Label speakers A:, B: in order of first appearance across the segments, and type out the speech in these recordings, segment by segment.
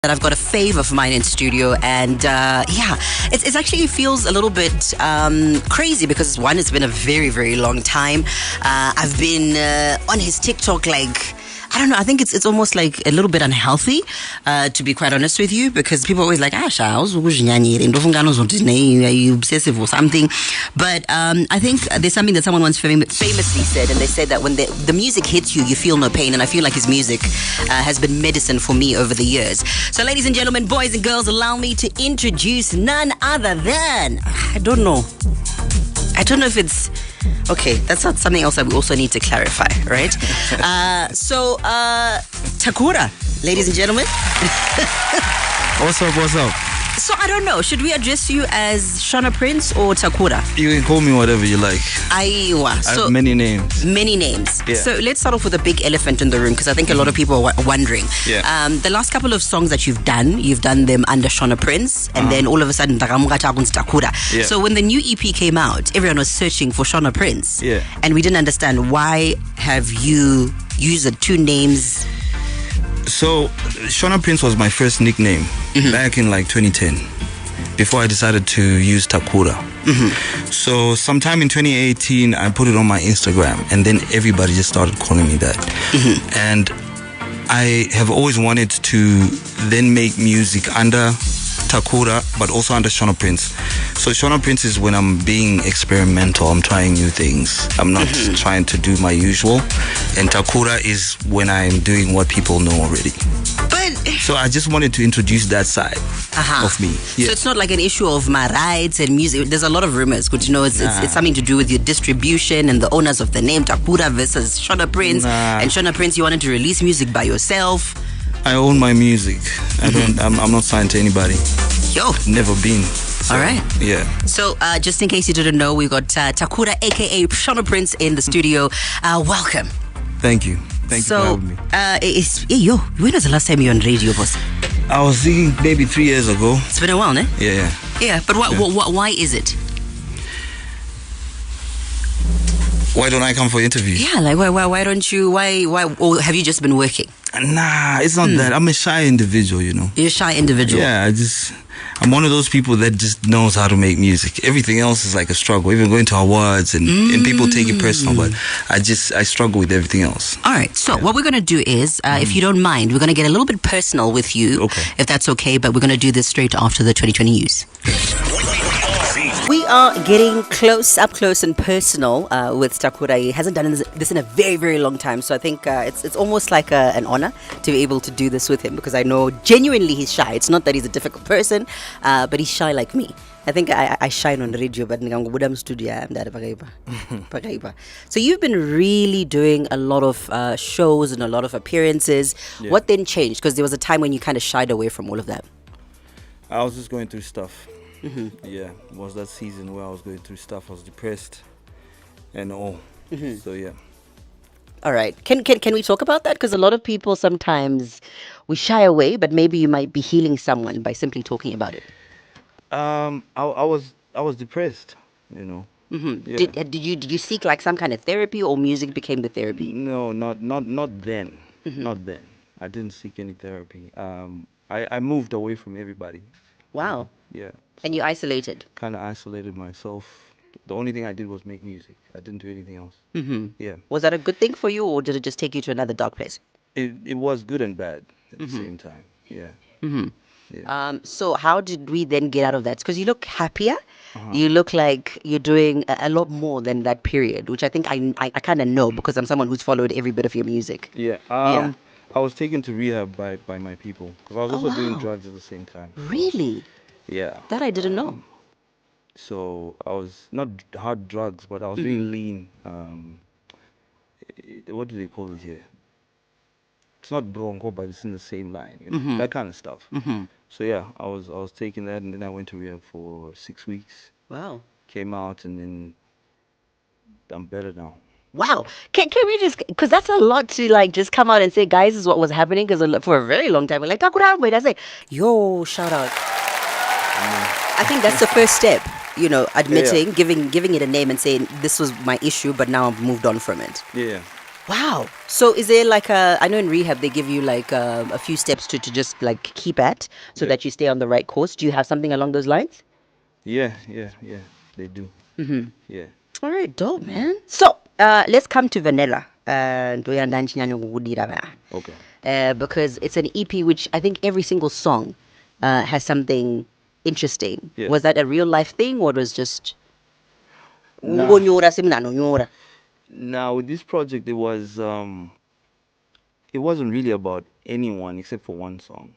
A: that I've got a fave of mine in studio, and it's actually feels a little bit crazy because one, it's been a very, very long time. I've been on his TikTok I don't know. I think it's almost like a little bit unhealthy, to be quite honest with you, because people are always like, are you obsessive or something? But I think there's something that someone once famously said, and they said that when the music hits you, you feel no pain. And I feel like his music has been medicine for me over the years. So ladies and gentlemen, boys and girls, allow me to introduce none other than, I don't know if it's okay. That's not something else that we also need to clarify, right? So Takura, ladies and gentlemen.
B: What's up?
A: So I don't know, should we address you as Shona Prince or Takura?
B: You can call me whatever you like.
A: I
B: have many names.
A: Yeah. So let's start off with the big elephant in the room, because I think a lot of people are wondering.
B: Yeah.
A: The last couple of songs that you've done them under Shona Prince, and then all of a sudden Takura.
B: Yeah.
A: So when the new EP came out, everyone was searching for Shona Prince.
B: Yeah.
A: And we didn't understand, why have you used the two names?
B: So Shona Prince was my first nickname back in 2010, before I decided to use Takura. So sometime in 2018 I put it on my Instagram, and then everybody just started calling me that. And I have always wanted to then make music under Takura, but also under Shona Prince. So Shona Prince is when I'm being experimental, I'm trying new things, I'm not trying to do my usual. And Takura is when I'm doing what people know already. So I just wanted to introduce that side of me. Yeah.
A: So it's not like an issue of my rights and music. There's a lot of rumors, but it's something to do with your distribution and the owners of the name Takura versus Shona Prince. And Shona Prince, you wanted to release music by yourself.
B: I own my music. I'm not signed to anybody.
A: Yo.
B: Never been. So,
A: all right.
B: Yeah.
A: So just in case you didn't know, we've got Takura, aka Shona Prince, in the studio. Welcome.
B: Thank you. Thank you for having me.
A: When was the last time you were on radio, boss?
B: I was thinking maybe 3 years ago.
A: It's been a while, ne?
B: Yeah.
A: Yeah, but why is it?
B: Why don't I come for interviews?
A: Yeah, why don't you? Why? Or have you just been working?
B: Nah, it's not that. I'm a shy individual,
A: You're a shy individual.
B: Yeah, I'm one of those people that just knows how to make music. Everything else is like a struggle. Even going to awards and people take it personal, but I struggle with everything else.
A: All right. So what we're going to do is, if you don't mind, we're going to get a little bit personal with you.
B: Okay.
A: If that's okay, but we're going to do this straight after the 2020 news. We are getting up close and personal with Takura. He hasn't done this in a very, very long time. So I think it's almost like an honor to be able to do this with him, because I know genuinely he's shy. It's not that he's a difficult person, but he's shy like me. I think I shine on radio, but I'm studio. So you've been really doing a lot of shows and a lot of appearances.
B: Yeah.
A: What then changed? Because there was a time when you kind of shied away from all of that.
B: I was just going through stuff. Yeah, it was that season where I was going through stuff. I was depressed and all. So yeah.
A: All right. Can we talk about that? Because a lot of people sometimes we shy away, but maybe you might be healing someone by simply talking about it.
B: I was depressed, Yeah.
A: Did you seek some kind of therapy, or music became the therapy?
B: No, not then. Not then. I didn't seek any therapy. I moved away from everybody.
A: Wow.
B: Yeah.
A: And you isolated?
B: Kind of isolated myself. The only thing I did was make music. I didn't do anything else. Yeah.
A: Was that a good thing for you, or did it just take you to another dark place?
B: It was good and bad at the same time. Yeah. Yeah.
A: So how did we then get out of that? Because you look happier. You look like you're doing a lot more than that period, which I think I kind of know, because I'm someone who's followed every bit of your music.
B: Yeah. I was taken to rehab by my people, because I was also doing drugs at the same time.
A: Really?
B: Yeah.
A: That I didn't know.
B: So I was not hard drugs, but I was doing lean. What do they call it here? It's not bronco, but it's in the same line. That kind of stuff. So yeah, I was taking that, and then I went to rehab for 6 weeks.
A: Wow.
B: Came out, and then I'm better now.
A: Wow. Can we just, because that's a lot to just come out and say, guys, this is what was happening, because for a very long time we're like, Takura, wait, I say, yo, shout out. I think that's the first step, admitting, giving it a name and saying, this was my issue, but now I've moved on from it.
B: Yeah.
A: Wow. So is there like I know in rehab they give you like a few steps to just like keep at so
B: Yeah.
A: that you stay on the right course. Do you have something along those lines?
B: Yeah. They do. Yeah.
A: All right, dope, man. So let's come to Vanilla.
B: Okay.
A: Because it's an EP which I think every single song has something interesting. Was
B: Yes.
A: that a real life thing or it was just
B: Now,
A: Ngonyora semnano nyora?
B: now with this project, it wasn't really about anyone except for one song.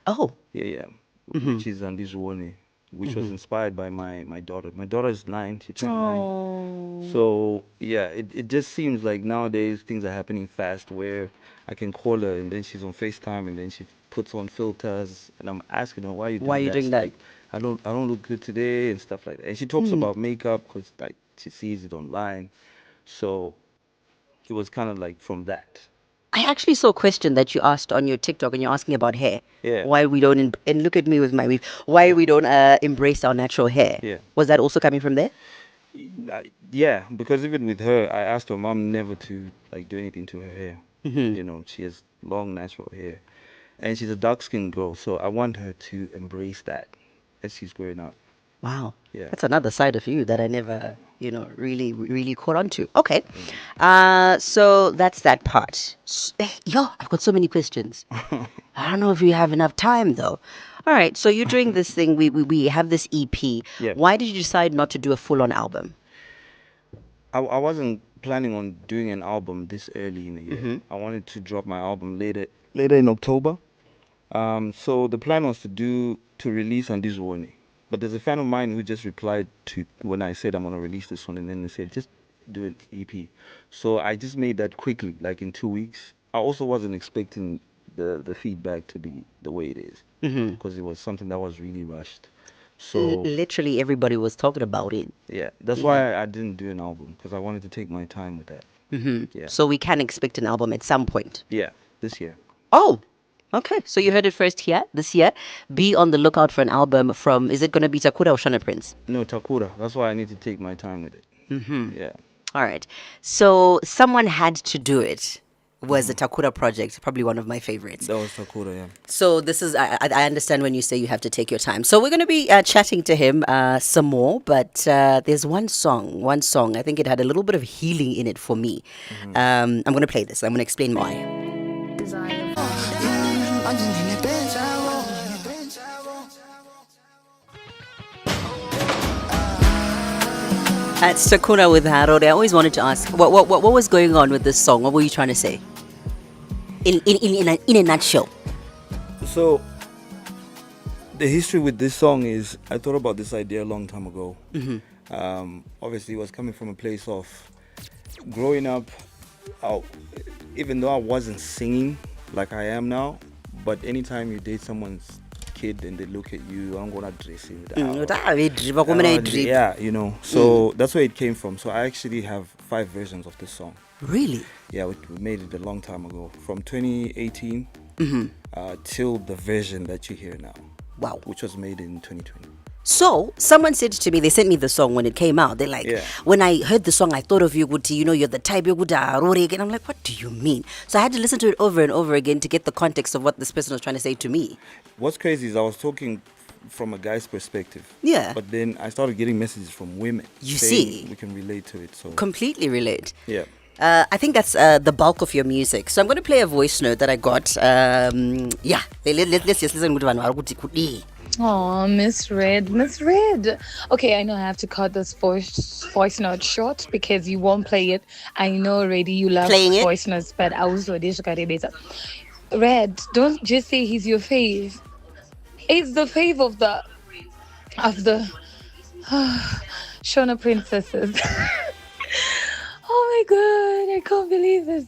A: Oh.
B: Yeah, which is Andizwone, which was inspired by my daughter. My daughter is 9, she turned 9.
A: Oh.
B: So yeah, it just seems like nowadays things are happening fast where I can call her and then she's on FaceTime and then she puts on filters and I'm asking her why are you
A: Why are
B: doing
A: you
B: that?
A: doing
B: She's
A: that?
B: like, I don't look good today and stuff like that. And she talks about makeup because like she sees it online. So it was kind of like from that.
A: I actually saw a question that you asked on your TikTok and you're asking about hair.
B: Yeah.
A: Why we don't, and look at me with my weave, why we don't embrace our natural hair.
B: Yeah.
A: Was that also coming from there?
B: Yeah, because even with her, I asked her mom never to like do anything to her hair. You know, she has long natural hair, and she's a dark-skinned girl, so I want her to embrace that as she's growing up.
A: Wow.
B: Yeah.
A: That's another side of you that I never, really caught on to. Okay.
B: Mm.
A: So that's that part. Yo, I've got so many questions. I don't know if you have enough time though. All right. So you're doing this thing. We have this EP.
B: Yeah.
A: Why did you decide not to do a full on album?
B: I wasn't planning on doing an album this early in the year. I wanted to drop my album later in October. So the plan was to release on this one, but there's a fan of mine who just replied to when I said I'm gonna release this one, and then they said just do an EP. So I just made that quickly, like in 2 weeks. I also wasn't expecting the feedback to be the way it is, because it was something that was really rushed. So
A: Literally everybody was talking about it.
B: yeah, that's why I didn't do an album because I wanted to take my time with that. Yeah,
A: So we can expect an album at some point.
B: yeah, this year.
A: Oh, okay. So you heard it first here this year. Be on the lookout for an album from. Is it going to be Takura or Shona Prince?
B: No, Takura. That's why I need to take my time with it. Yeah.
A: All right. So someone had to do it. Was the Takura project probably one of my favorites?
B: That was Takura, yeah.
A: So this is I understand when you say you have to take your time. So we're going to be chatting to him some more, but there's one song. I think it had a little bit of healing in it for me. I'm going to play this. I'm going to explain why. At Sakura with Harold, I always wanted to ask, what was going on with this song? What were you trying to say? In a nutshell.
B: So, the history with this song is I thought about this idea a long time ago. Obviously, it was coming from a place of growing up, I, even though I wasn't singing like I am now, but anytime you date someone's kid and they look at you, I'm gonna dress you. Yeah, so that's where it came from. So I actually have 5 versions of this song.
A: Really?
B: Yeah, we made it a long time ago, from 2018 till the version that you hear now.
A: Wow.
B: Which was made in 2020.
A: So someone said to me, they sent me the song when it came out. They're like,
B: Yeah.
A: when I heard the song, I thought of you, Guti, you're the type, and I'm like, what do you mean? So I had to listen to it over and over again to get the context of what this person was trying to say to me.
B: What's crazy is I was talking from a guy's perspective.
A: Yeah.
B: But then I started getting messages from women.
A: You
B: saying
A: see?
B: we can relate to it. So
A: Completely relate.
B: yeah.
A: I think that's the bulk of your music. So I'm going to play a voice note that I got. Let's just listen to one.
C: Oh, Miss Red, Miss Red. Okay, I know I have to cut this voice note short because you won't play it. I know already you love
A: Playing it?
C: voice notes, but I also Red, don't just say he's your fave. It's the fave of the Shona princesses. Oh my god, I can't believe this.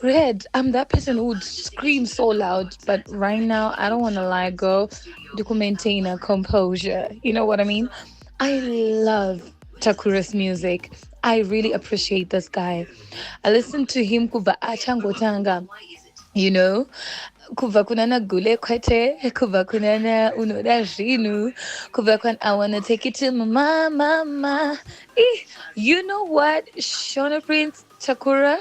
C: Red, I'm that person who would scream so loud, but right now I don't want to lie, girl. You can maintain a composure. You know what I mean? I love Takura's music. I really appreciate this guy. I listen to him kuva achangotanga. Kuva kunana gule kwete, kuva kunana unoda jinu, kuva kun I wanna take it to mama. You know what, Shona Prince Takura?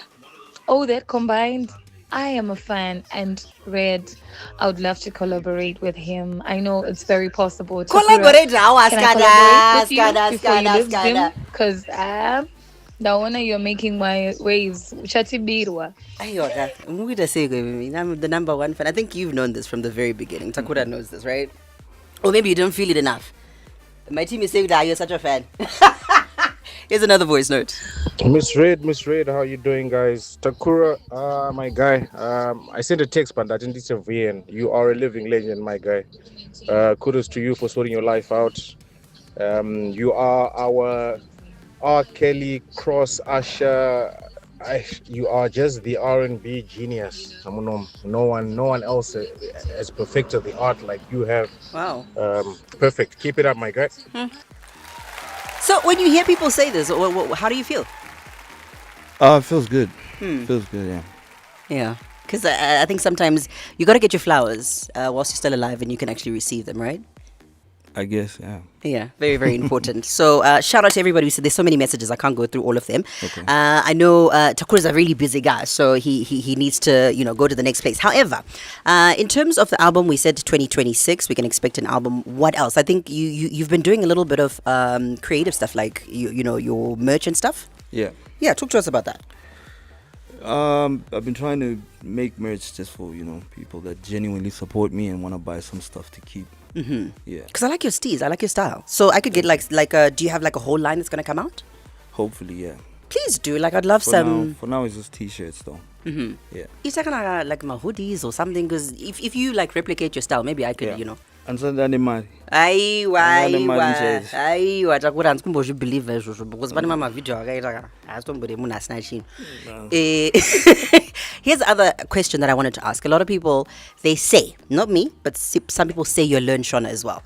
C: Oh, that combined, I am a fan. And Red, I would love to collaborate with him. I know it's very possible. Takura,
A: Collaborate now,
C: can I collaborate with you
A: skada,
C: before you
A: skada,
C: leave
A: skada.
C: Zim? Because the one you're making my waves. Chati birwa.
A: Ayoka, Mwida say, I'm the number one fan. I think you've known this from the very beginning. Takura knows this, right? Or maybe you don't feel it enough. My team is saying that you're such a fan. Here's another voice note.
D: Miss Red, how you doing, guys? Takura, my guy. I sent a text, but I didn't intervene. You are a living legend, my guy. Kudos to you for sorting your life out. You are our R. Kelly cross Usher. You are just the R&B genius. No one else has perfected the art like you have.
A: Wow.
D: Perfect. Keep it up, my guy.
A: So when you hear people say this, how do you feel?
B: It feels good. Feels good, yeah.
A: Yeah. Because I think sometimes you got to get your flowers whilst you're still alive and you can actually receive them, right?
B: I guess, yeah.
A: Yeah, very, very important. So shout out to everybody who said there's so many messages. I can't go through all of them.
B: Okay.
A: I know Takura's a really busy guy, so he needs to, go to the next place. However, in terms of the album, we said 2026, we can expect an album. What else? I think you've been doing a little bit of creative stuff, like, your merch and stuff.
B: Yeah.
A: Yeah, talk to us about that.
B: I've been trying to make merch just for, people that genuinely support me and want to buy some stuff to keep.
A: Mm-hmm.
B: Yeah.
A: Because I like your steez, I like your style. So I could get do you have like a whole line that's going to come out?
B: Hopefully, yeah.
A: Please do. Like, I'd love some.
B: For now, it's just t-shirts, though.
A: Mm-hmm.
B: Yeah.
A: Is that gonna like my hoodies or something? Because if you like replicate your style, maybe I could,
B: And so then mari.
A: Takura ansikumbo believe izvozvo because pane mama video akaita asitombori munhu asina chinhu. Here's the other question that I wanted to ask. A lot of people, they say, not me, but some people say you learn Shona as well.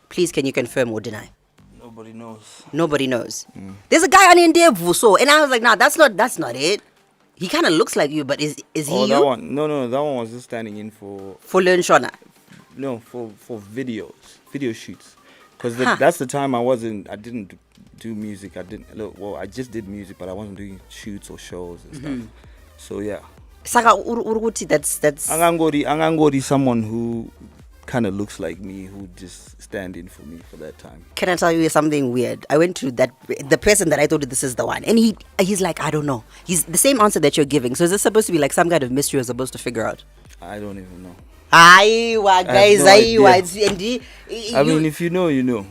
A: Please, can you confirm or deny?
B: Nobody knows.
A: Nobody knows. There's a guy on India Vuso, and I was like, nah, that's not it. He kind of looks like you, but is he you?
B: That one. No, that one was just standing in for
A: learn Shona.
B: No, for video shoots, because that's the time I didn't do music. I just did music, but I wasn't doing shoots or shows and stuff. So yeah.
A: Saka uruguti, that's.
B: Angangori, someone who kind of looks like me, who just stand in for me for that time.
A: Can I tell you something weird? I went to the person that I thought this is the one, and he's like, I don't know. He's the same answer that you're giving. So is this supposed to be like some kind of mystery you're supposed to figure out?
B: I don't even know.
A: Guys,
B: I mean, if you know, you know.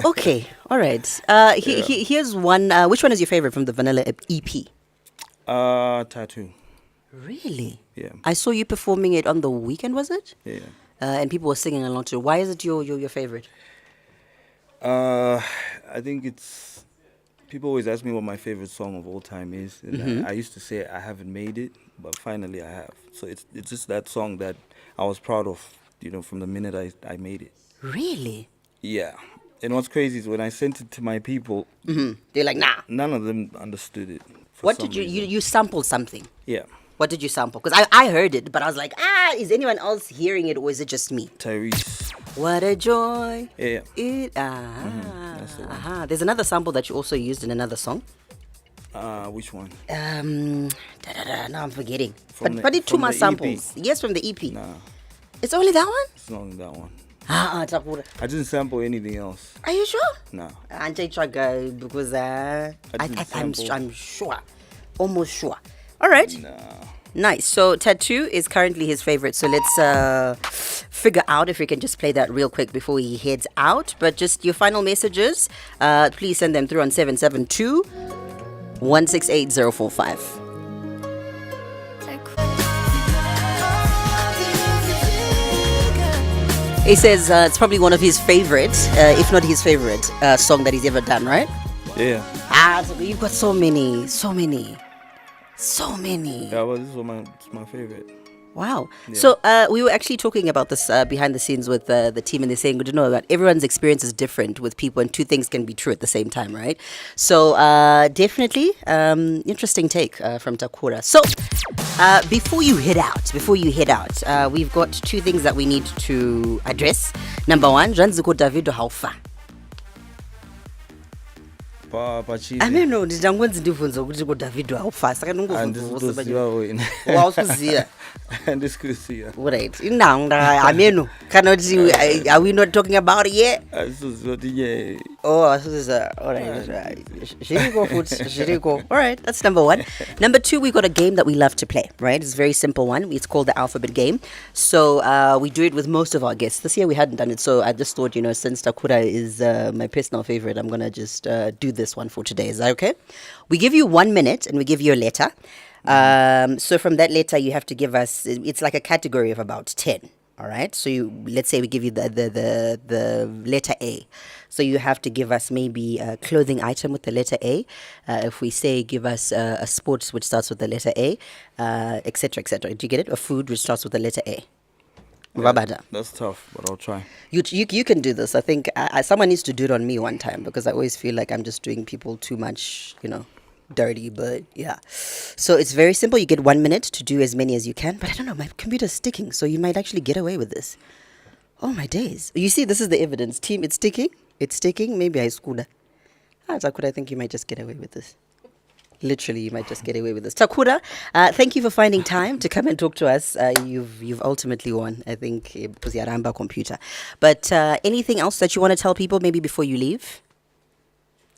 A: Okay, all right. Here's one. Which one is your favorite from the Vanilla EP?
B: Tattoo.
A: Really?
B: Yeah.
A: I saw you performing it on the weekend, was it?
B: Yeah.
A: And people were singing along to it. Why is it your favorite?
B: I think it's... People always ask me what my favorite song of all time is. And I used to say I haven't made it, but finally I have. So it's just that song that I was proud of, from the minute I made it.
A: Really?
B: Yeah. And what's crazy is when I sent it to my people,
A: they're like, nah.
B: None of them understood it.
A: What did you sampled something?
B: Yeah.
A: What did you sample? Because I heard it, but I was like, is anyone else hearing it, or is it just me?
B: Tyrese.
A: What a joy.
B: Yeah.
A: That's the one. There's another sample that you also used in another song.
B: Which one?
A: Now I'm forgetting. But it two more samples.
B: EP.
A: Yes, from the EP.
B: Nah.
A: It's only that one?
B: It's not only that one.
A: Takura.
B: I didn't sample anything else.
A: Are you sure?
B: No.
A: Anti-track because I'm sure. Almost sure. All right.
B: No.
A: Nice. So Tattoo is currently his favorite. So let's figure out if we can just play that real quick before he heads out. But just your final messages, please send them through on 772 168045. He says it's probably one of his favorites, if not his favorite song that he's ever done, right?
B: Yeah.
A: So you've got so many.
B: Yeah, well, this is my favorite.
A: Wow.
B: Yeah.
A: So we were actually talking about this behind the scenes with the team, and they're saying, good to know that everyone's experience is different with people, and two things can be true at the same time, right? So definitely interesting take from Takura. So before you head out, we've got two things that we need to address. Number one, Janziko Davido, how far?
B: Pachizi.
A: ameno nditangwenzi ndibvunza kuti ko David awufasa kana
B: Andisiziva wena.
A: wausiziya
B: Andisikuziva.
A: right inanga ameno kana kuti are we not talking about it yet?
B: Andisiziva kuti
A: Oh, all right. Shiriko. All right, that's number one. Number two, we got a game that we love to play, right? It's a very simple one. It's called the alphabet game. So we do it with most of our guests. This year we hadn't done it, so I just thought, since Takura is my personal favorite, I'm going to just do this one for today. Is that okay? We give you 1 minute and we give you a letter. So from that letter, you have to give us, it's like a category of about 10. All right. So let's say we give you the letter A. So you have to give us maybe a clothing item with the letter A. If we say give us a sports which starts with the letter A, etc., etc. Do you get it? A food which starts with the letter A.
B: Yeah, that's tough, but I'll try.
A: You can do this. I think someone needs to do it on me one time because I always feel like I'm just doing people too much, dirty, but yeah. So it's very simple. You get 1 minute to do as many as you can. But I don't know, my computer's sticking, so you might actually get away with this. Oh my days. You see, this is the evidence. Team, it's sticking. It's sticking. Maybe I screwed. Takura, I think you might just get away with this. Literally, you might just get away with this. Takura, thank you for finding time to come and talk to us. You've ultimately won, I think, because you Ramba computer. But anything else that you want to tell people maybe before you leave?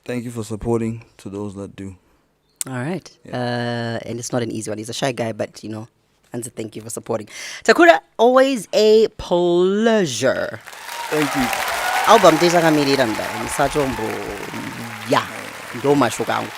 B: Thank you for supporting to those that do.
A: All right. Yeah. And it's not an easy one. He's a shy guy, but, and thank you for supporting. Takura, always a pleasure.
B: Thank you.
A: Album, Deja Kamiri Randa, Msajombo, yeah, Doma Shogang.